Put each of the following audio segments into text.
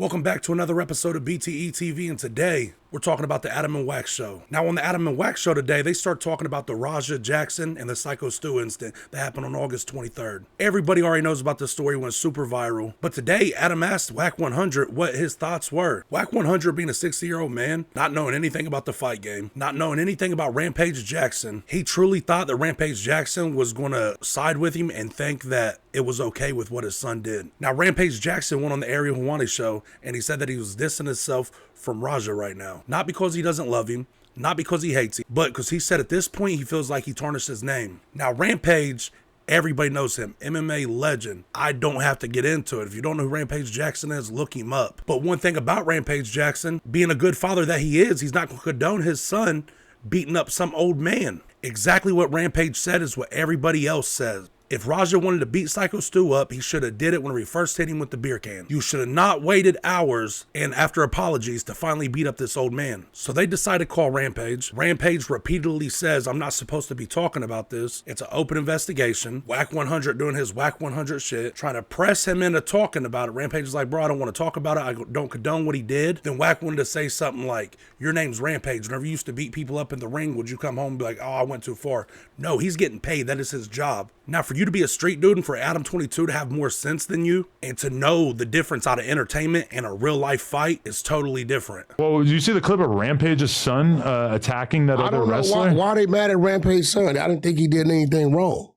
Welcome back to another episode of BTE TV, and today we're talking about the Adam and Wack show. Now on the Adam and Wack show today, they start talking about the Rampage Jackson and the Psycho Stu incident that happened on August 23rd. Everybody already knows about this story, went super viral, but today Adam asked Wack100 what his thoughts were. Wack100 being a 60-year-old man, not knowing anything about the fight game, not knowing anything about Rampage Jackson, he truly thought that Rampage Jackson was going to side with him and think that it was okay with what his son did. Now Rampage Jackson went on the Ariel Helwani show and he said that he was dissing himself from Raja right now. Not because he doesn't love him, not because he hates him, but because he said at this point he feels like he tarnished his name. Now Rampage, everybody knows him, MMA legend. I don't have to get into it. If you don't know who Rampage Jackson is, look him up. But one thing about Rampage Jackson, being a good father that he is, he's not going to condone his son beating up some old man. Exactly what Rampage said is what everybody else says. If Raja wanted to beat Psycho Stu up, he should have did it when we first hit him with the beer can. You should have not waited hours and after apologies to finally beat up this old man. So they decided to call Rampage. Rampage repeatedly says, I'm not supposed to be talking about this. It's an open investigation. Wack100 doing his Wack100 shit, trying to press him into talking about it. Rampage is like, bro, I don't want to talk about it. I don't condone what he did. Then Wack wanted to say something like, your name's Rampage. Whenever you used to beat people up in the ring, would you come home and be like, oh, I went too far? No, he's getting paid. That is his job. Now, for you to be a street dude and for Adam22 to have more sense than you and to know the difference out of entertainment and a real life fight is totally different. Well, did you see the clip of Rampage's son attacking that other wrestler? I don't know why they mad at Rampage's son. I didn't think he did anything wrong.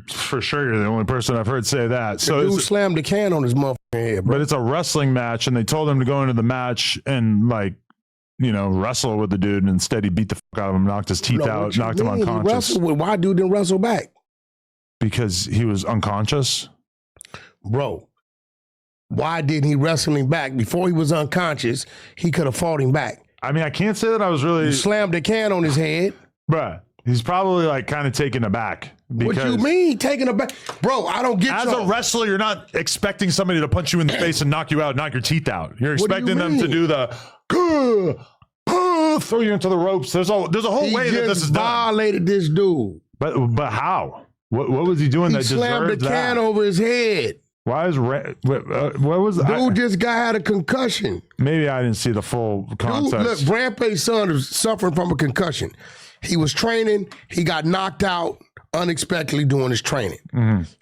For sure, you're the only person I've heard say that. So the dude slammed the can on his motherfucking head, bro. But it's a wrestling match, and they told him to go into the match and, like, you know, wrestle with the dude, and instead he beat the fuck out of him, knocked his teeth out, knocked him unconscious. Why dude didn't wrestle back? Because he was unconscious? Bro, why didn't he wrestle him back? Before he was unconscious, he could have fought him back. I mean, I can't say that I was really... He slammed the can on his head. Bruh, he's probably like kind of taken aback. What you mean taken aback? Bro, I don't get As a wrestler, you're not expecting somebody to punch you in the face and knock you out, knock your teeth out. You're expecting them to do the... throw you into the ropes. There's a whole way that this is done. He violated this dude. But how? What was he doing that deserved that? He slammed the can over his head. Why is what was dude? This guy had a concussion. Maybe I didn't see the full context. Dude, look, Rampage's son is suffering from a concussion. He was training. He got knocked out unexpectedly doing his training.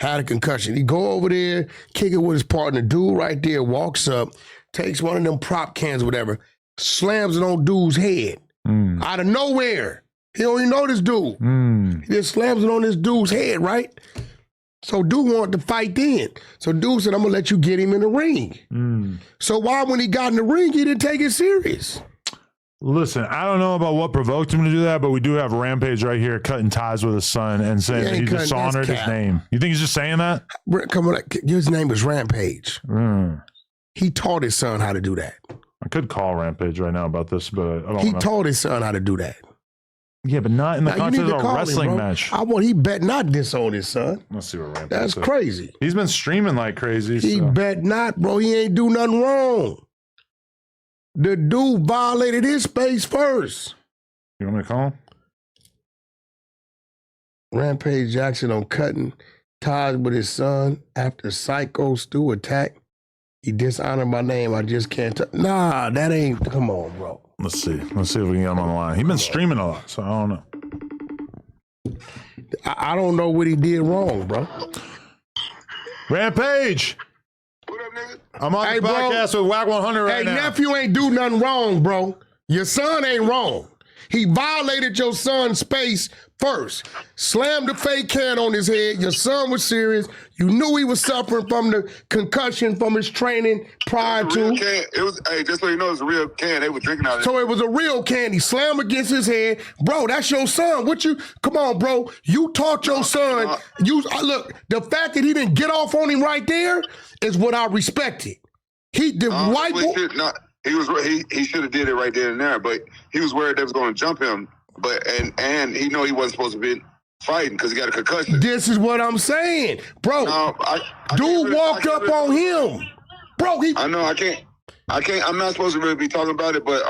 Had a concussion. He go over there, kick it with his partner. Dude right there walks up, takes one of them prop cans, whatever, slams it on dude's head out of nowhere. He don't even know this dude. He just slams it on this dude's head, right? So dude wanted to fight then. So dude said, I'm gonna let you get him in the ring. So why when he got in the ring, he didn't take it serious? Listen, I don't know about what provoked him to do that, but we do have Rampage right here cutting ties with his son and saying that he dishonored his name. You think he's just saying that? Come on, his name is Rampage. He taught his son how to do that. I could call Rampage right now about this, but I don't know. He taught his son how to do that. Yeah, but not in the context of a wrestling match. He bet not disown his son. Let's see what Rampage That's said. Crazy. He's been streaming like crazy. He bet not, bro. He ain't do nothing wrong. The dude violated his space first. You want me to call him? Rampage Jackson on cutting ties with his son after Psycho Stu attack. He dishonored my name. I just can't. Nah, that ain't. Come on, bro. Let's see. Let's see if we can get him on the line. He's been streaming a lot, so I don't know. I don't know what he did wrong, bro. Rampage. What up, nigga? I'm on the podcast with Wack100 right now. Hey, nephew ain't do nothing wrong, bro. Your son ain't wrong. He violated your son's space first. Slammed the fake can on his head. Your son was serious. You knew he was suffering from the concussion from his training prior to. It was, hey, just so you know, it was a real can. They were drinking out of it. So it was a real can. He slammed against his head. Bro, that's your son. Come on, bro. You taught your son. Look, the fact that he didn't get off on him right there is what I respected. He should have did it right there and there, but he was worried they was going to jump him. But and he know he wasn't supposed to be fighting because he got a concussion. This is what I'm saying, bro. No, dude walked up on him, bro. I know I can't. I'm not supposed to really be talking about it, but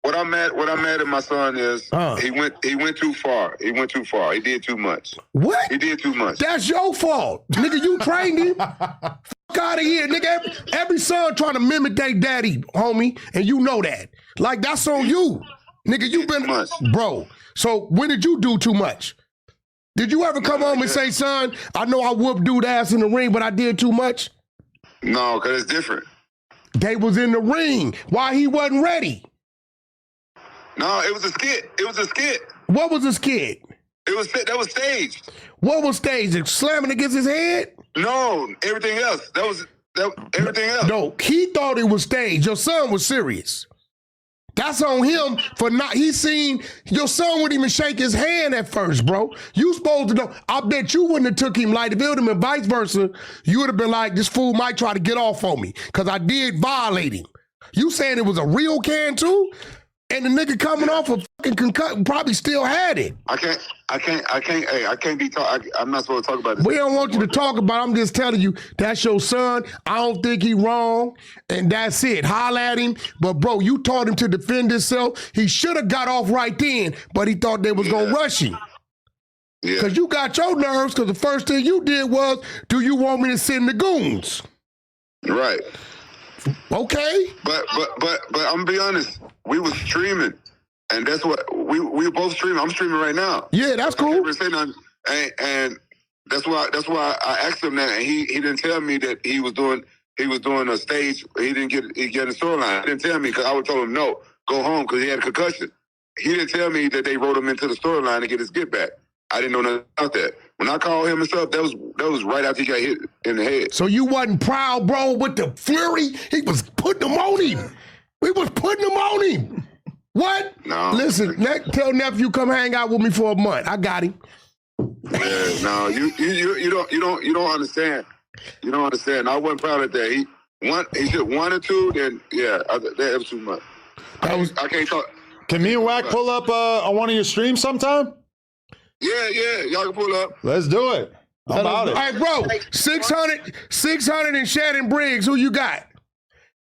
what I'm mad at my son is he went too far. He went too far. He did too much. What? He did too much. That's your fault, nigga. You trained him. out of here, nigga. Every son trying to mimic their daddy, homie, and you know that. Like, that's on you. Nigga, you been, bro. So when did you do too much? Did you ever come home and say, son, I know I whooped dude ass in the ring, but I did too much? No, because it's different. They was in the ring. Why he wasn't ready? No, it was a skit. It was a skit. What was a skit? That was staged. What was staged? Slamming against his head? No, everything else. Everything else. No, he thought it was staged. Your son was serious. That's on him for not, he seen, your son wouldn't even shake his hand at first, bro. You supposed to know. I bet you wouldn't have took him like, if it would have been vice versa, you would have been like, this fool might try to get off on me because I did violate him. You saying it was a real can too? And the nigga coming off a fucking concussion probably still had it. I can't be talking. I'm not supposed to talk about this. We don't want you to talk about it. I'm just telling you, that's your son. I don't think he wrong. And that's it. Holla at him. But, bro, you taught him to defend himself. He should have got off right then, but he thought they was going to rush him. Yeah. Because you got your nerves, because the first thing you did was, do you want me to send the goons? Right. Okay. But I'm gonna be honest. We was streaming, and that's what we were both streaming. I'm streaming right now. Yeah, that's cool. I can't say nothing. And that's why I asked him that, and he didn't tell me that he was doing a stage. He didn't get a storyline. He didn't tell me because I would tell him no, go home because he had a concussion. He didn't tell me that they wrote him into the storyline to get his get back. I didn't know nothing about that. When I called him and stuff, that was right after he got hit in the head. So you wasn't proud, bro, with the flurry? He was putting them on him. We was putting them on him. What? No. Listen, tell nephew come hang out with me for a month. I got him. Yeah, no, you don't understand. You don't understand. I wasn't proud of that. He said 1 or 2, then yeah, that was too much. I can't talk. Can me and Wack pull up on one of your streams sometime? Yeah, y'all can pull up. Let's do it. I'm about it. All right, bro. 600 and Shannon Briggs. Who you got?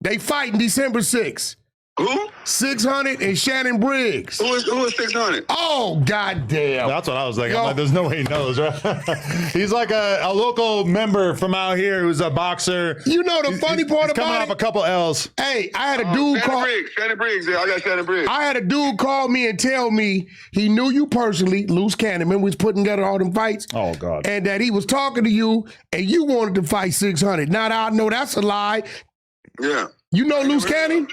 They fighting December 6th. Who? 600 and Shannon Briggs. Who is 600? Oh, goddamn. That's what I was thinking. I'm like, there's no way he knows, right? He's like a local member from out here who's a boxer. You know the funny part about it? Coming off a couple L's. Hey, I had a dude call. Shannon Briggs. Yeah, I got Shannon Briggs. I had a dude call me and tell me he knew you personally, Loose Cannon. Remember we was putting together all them fights? Oh, God. And that he was talking to you and you wanted to fight 600. Now that I know that's a lie. Yeah. You know Loose Cannon?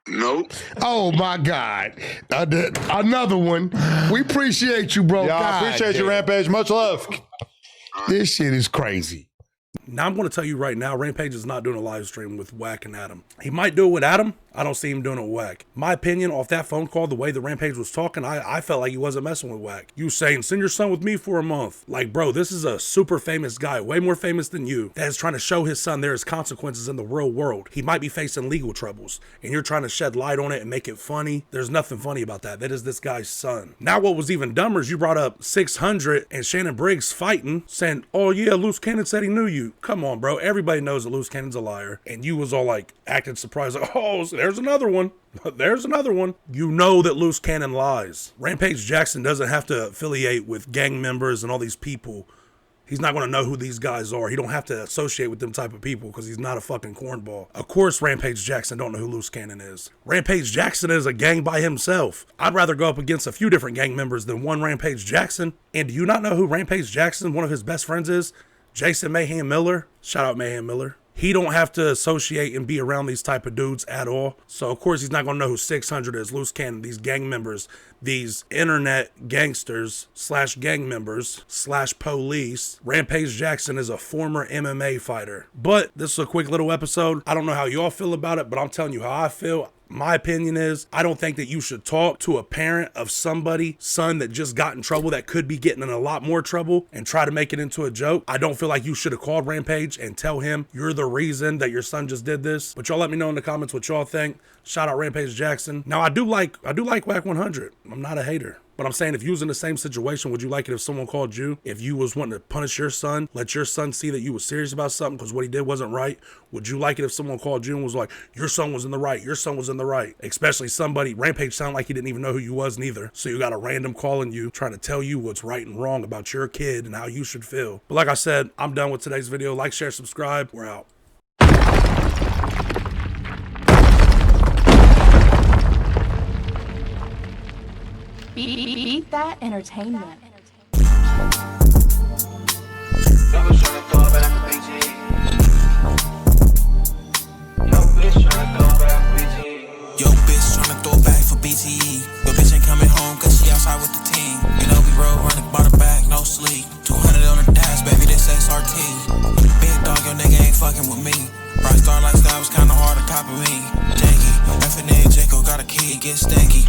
Nope. Oh, my God. Another one. We appreciate you, bro. Yeah, I appreciate you, Rampage. Much love. This shit is crazy. Now, I'm going to tell you right now, Rampage is not doing a live stream with Wack and Adam. He might do it with Adam. I don't see him doing it with Wack. My opinion, off that phone call, the way the Rampage was talking, I felt like he wasn't messing with Wack. You saying, send your son with me for a month. Like, bro, this is a super famous guy, way more famous than you, that is trying to show his son there is consequences in the real world. He might be facing legal troubles, and you're trying to shed light on it and make it funny. There's nothing funny about that. That is this guy's son. Now, what was even dumber is you brought up 600 and Shannon Briggs fighting, saying, oh yeah, Loose Cannon said he knew you. Come on, bro. Everybody knows that Loose Cannon's a liar. And you was all like, acting surprised, like, oh, so there's another one. There's another one. You know that Loose Cannon lies. Rampage Jackson doesn't have to affiliate with gang members and all these people. He's not going to know who these guys are. He don't have to associate with them type of people because he's not a fucking cornball. Of course, Rampage Jackson don't know who Loose Cannon is. Rampage Jackson is a gang by himself. I'd rather go up against a few different gang members than one Rampage Jackson. And do you not know who Rampage Jackson, one of his best friends is? Jason Mayhem Miller. Shout out Mayhem Miller. He don't have to associate and be around these type of dudes at all. So, of course, he's not going to know who 600 is, Loose Cannon, these gang members, these internet gangsters / gang members / police. Rampage Jackson is a former MMA fighter. But this is a quick little episode. I don't know how y'all feel about it, but I'm telling you how I feel. My opinion is, I don't think that you should talk to a parent of somebody's son that just got in trouble, that could be getting in a lot more trouble, and try to make it into a joke. I don't feel like you should have called Rampage and tell him you're the reason that your son just did this. But y'all let me know in the comments what y'all think. Shout out Rampage Jackson. Now, I do like Wack100. I'm not a hater. But I'm saying if you was in the same situation, would you like it if someone called you? If you was wanting to punish your son, let your son see that you was serious about something because what he did wasn't right, would you like it if someone called you and was like, your son was in the right, your son was in the right? Especially somebody, Rampage sounded like he didn't even know who you was neither. So you got a random calling you, trying to tell you what's right and wrong about your kid and how you should feel. But like I said, I'm done with today's video. Like, share, subscribe. We're out. Beat that entertainment. Yo, bitch tryna throw it back for BTE. Yo, bitch ain't coming home cause she outside with the team. You know we roll running, bought her back, no sleep. 200 on the dash, baby, this SRT. Big dog, your nigga ain't fucking with me. Rockstar lifestyle was kinda hard to copy me. Jakey, F&A Jaco got a key, get stanky.